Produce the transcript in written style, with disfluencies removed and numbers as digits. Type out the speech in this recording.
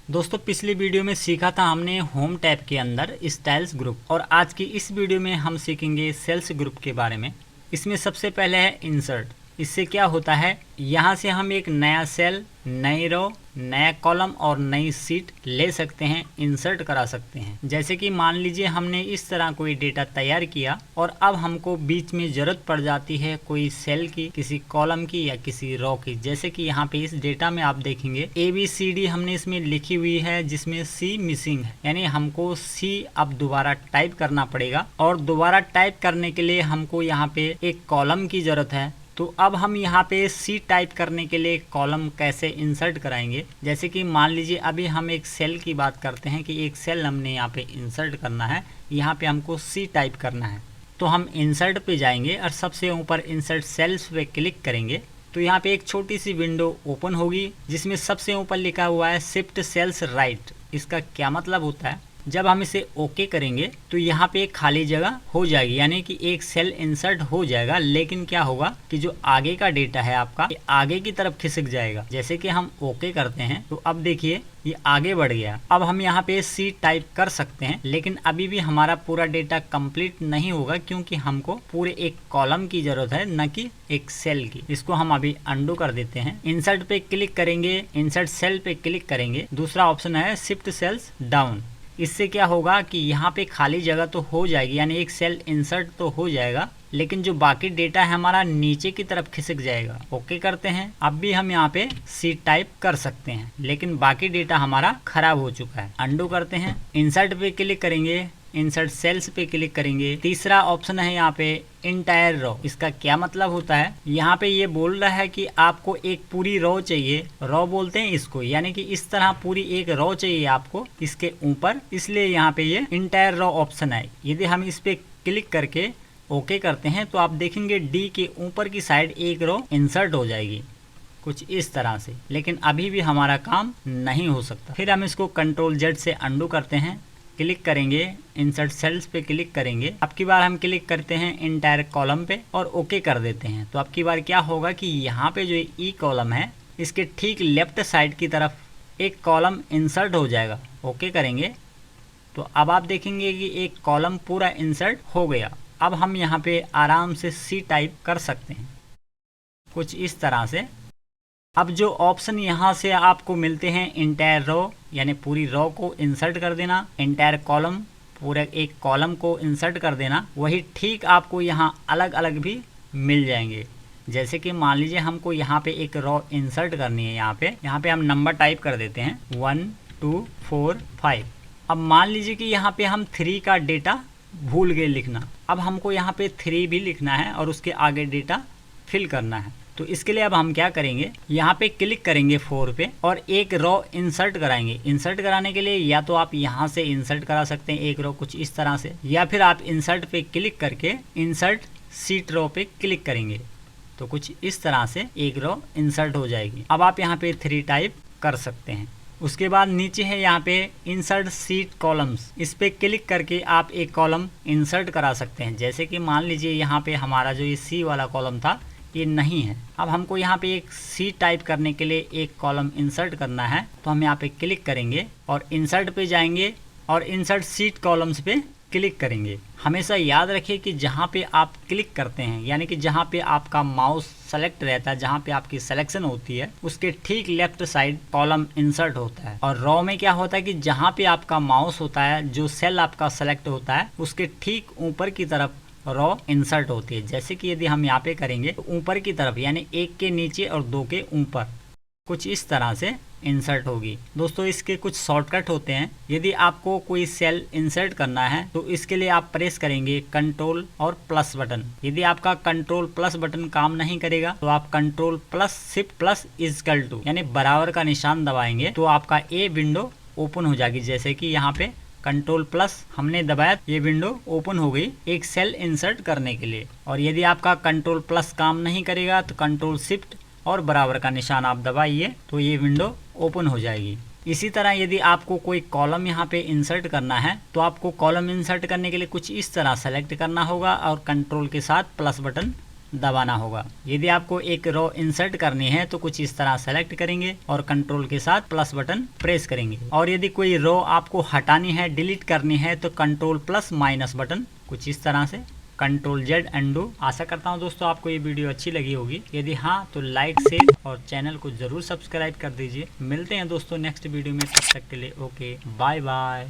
दोस्तों पिछली वीडियो में सीखा था हमने होम टैब के अंदर स्टाइल्स ग्रुप और आज की इस वीडियो में हम सीखेंगे सेल्स ग्रुप के बारे में। इसमें सबसे पहले है इंसर्ट। इससे क्या होता है, यहाँ से हम एक नया सेल, नई रो, नया कॉलम और नई सीट ले सकते हैं, इंसर्ट करा सकते हैं। जैसे कि मान लीजिए हमने इस तरह कोई डेटा तैयार किया और अब हमको बीच में जरूरत पड़ जाती है कोई सेल की, किसी कॉलम की या किसी रो की। जैसे कि यहाँ पे इस डेटा में आप देखेंगे ABCD हमने इसमें लिखी हुई है जिसमें C मिसिंग है, यानी हमको C अब दोबारा टाइप करना पड़ेगा और दोबारा टाइप करने के लिए हमको यहाँ पे एक कॉलम की जरूरत है। तो अब हम यहाँ पे C टाइप करने के लिए कॉलम कैसे इंसर्ट कराएंगे। जैसे कि मान लीजिए अभी हम एक सेल की बात करते हैं कि एक सेल हमने यहाँ पे इंसर्ट करना है, यहाँ पे हमको C टाइप करना है। तो हम इंसर्ट पे जाएंगे और सबसे ऊपर इंसर्ट सेल्स पे क्लिक करेंगे तो यहाँ पे एक छोटी सी विंडो ओपन होगी जिसमें सबसे ऊपर लिखा हुआ है शिफ्ट सेल्स राइट। इसका क्या मतलब होता है, जब हम इसे ओके करेंगे तो यहाँ पे एक खाली जगह हो जाएगी, यानी कि एक सेल इंसर्ट हो जाएगा। लेकिन क्या होगा कि जो आगे का डेटा है आपका ये आगे की तरफ खिसक जाएगा। जैसे कि हम ओके करते हैं तो अब देखिए ये आगे बढ़ गया। अब हम यहाँ पे C टाइप कर सकते हैं, लेकिन अभी भी हमारा पूरा डेटा कंप्लीट नहीं होगा क्योंकि हमको पूरे एक कॉलम की जरूरत है, न कि एक सेल की। इसको हम अभी अंडू कर देते हैं। इंसर्ट पे क्लिक करेंगे, इंसर्ट सेल पे क्लिक करेंगे, दूसरा ऑप्शन है शिफ्ट सेल्स डाउन। इससे क्या होगा कि यहाँ पे खाली जगह तो हो जाएगी, यानी एक सेल इंसर्ट तो हो जाएगा, लेकिन जो बाकी डेटा है हमारा नीचे की तरफ खिसक जाएगा। ओके करते हैं। अब भी हम यहाँ पे C टाइप कर सकते हैं, लेकिन बाकी डेटा हमारा खराब हो चुका है। अंडू करते हैं, इंसर्ट पे क्लिक करेंगे, इंसर्ट सेल्स पे क्लिक करेंगे। तीसरा ऑप्शन है यहाँ पे इंटायर रो। इसका क्या मतलब होता है, यहाँ पे ये बोल रहा है कि आपको एक पूरी रो चाहिए, रो बोलते हैं इसको, यानी कि इस तरह पूरी एक रो चाहिए आपको इसके ऊपर, इसलिए यहाँ पे ये इंटायर रो ऑप्शन है। यदि हम इस पे क्लिक करके ओके करते हैं तो आप देखेंगे D के ऊपर की साइड एक रो इंसर्ट हो जाएगी कुछ इस तरह से, लेकिन अभी भी हमारा काम नहीं हो सकता। फिर हम इसको Ctrl+Z से अंडू करते हैं, क्लिक करेंगे, इंसर्ट सेल्स पे क्लिक करेंगे। अब की बार हम क्लिक करते हैं इंटायर कॉलम पे और ओके कर देते हैं। तो अब की बार क्या होगा कि यहाँ पे जो E कॉलम है इसके ठीक लेफ्ट साइड की तरफ एक कॉलम इंसर्ट हो जाएगा। ओके करेंगे तो अब आप देखेंगे कि एक कॉलम पूरा इंसर्ट हो गया। अब हम यहाँ पे आराम से C टाइप कर सकते हैं कुछ इस तरह से। अब जो ऑप्शन यहाँ से आपको मिलते हैं इंटायर रो, यानी पूरी रो को इंसर्ट कर देना, इंटायर कॉलम, पूरा एक कॉलम को इंसर्ट कर देना, वही ठीक आपको यहाँ अलग अलग भी मिल जाएंगे। जैसे कि मान लीजिए हमको यहाँ पे एक रो इंसर्ट करनी है, यहाँ पे हम नंबर टाइप कर देते हैं 1 2 4 5। अब मान लीजिए कि यहाँ पे हम 3 का डेटा भूल गए लिखना, अब हमको यहाँ पे 3 भी लिखना है और उसके आगे डेटा फिल करना है। तो इसके लिए अब हम क्या करेंगे, यहाँ पे क्लिक करेंगे 4 पे और एक रो इंसर्ट कराएंगे। इंसर्ट कराने के लिए या तो आप यहाँ से इंसर्ट करा सकते हैं एक रो कुछ इस तरह से, या फिर आप इंसर्ट पे क्लिक करके इंसर्ट सीट रो पे क्लिक करेंगे तो कुछ इस तरह से एक रो इंसर्ट हो जाएगी। अब आप यहाँ पे 3 टाइप कर सकते हैं। उसके बाद नीचे है यहाँ पे इंसर्ट सीट कॉलम्स, इस पे क्लिक करके आप एक कॉलम इंसर्ट करा सकते हैं। जैसे कि मान लीजिए यहाँ पे हमारा जो ये C वाला कॉलम था ये नहीं है, अब हमको यहाँ पे एक C टाइप करने के लिए एक कॉलम इंसर्ट करना है। तो हम यहाँ पे क्लिक करेंगे और इंसर्ट पे जाएंगे और इंसर्ट सीट कॉलम्स पे क्लिक करेंगे। हमेशा याद रखिए कि जहाँ पे आप क्लिक करते हैं, यानी कि जहाँ पे आपका माउस सेलेक्ट रहता है, जहाँ पे आपकी सिलेक्शन होती है उसके ठीक लेफ्ट साइड कॉलम इंसर्ट होता है। और रो में क्या होता है कि जहाँ पे आपका माउस होता है, जो सेल आपका सेलेक्ट होता है उसके ठीक ऊपर की तरफ रो इंसर्ट होती है। जैसे कि यदि हम यहाँ पे करेंगे तो ऊपर की तरफ, यानी 1 के नीचे और 2 के ऊपर कुछ इस तरह से इंसर्ट होगी। दोस्तों इसके कुछ शॉर्टकट होते हैं। यदि आपको कोई सेल इंसर्ट करना है तो इसके लिए आप प्रेस करेंगे कंट्रोल और प्लस बटन। यदि आपका कंट्रोल प्लस बटन काम नहीं करेगा तो आप control plus shift plus equal to यानी बराबर का निशान दबाएंगे तो आपका ये विंडो ओपन हो जाएगी। जैसे कि यहाँ पे कंट्रोल प्लस हमने दबाया, ये विंडो ओपन हो गई एक सेल इंसर्ट करने के लिए। और यदि आपका कंट्रोल प्लस काम नहीं करेगा तो कंट्रोल शिफ्ट और बराबर का निशान आप दबाइए तो ये विंडो ओपन हो जाएगी। इसी तरह यदि आपको कोई कॉलम यहाँ पे इंसर्ट करना है तो आपको कॉलम इंसर्ट करने के लिए कुछ इस तरह सेलेक्ट करना होगा और कंट्रोल के साथ प्लस बटन दबाना होगा। यदि आपको एक रो इंसर्ट करनी है तो कुछ इस तरह सेलेक्ट करेंगे और कंट्रोल के साथ प्लस बटन प्रेस करेंगे। और यदि कोई रो आपको हटानी है, डिलीट करनी है तो कंट्रोल प्लस माइनस बटन कुछ इस तरह से, कंट्रोल जेड अंडू। आशा करता हूँ दोस्तों आपको ये वीडियो अच्छी लगी होगी। यदि हाँ तो लाइक, शेयर और चैनल को जरूर सब्सक्राइब कर दीजिए। मिलते हैं दोस्तों नेक्स्ट वीडियो में, तब तक के लिए ओके बाय बाय।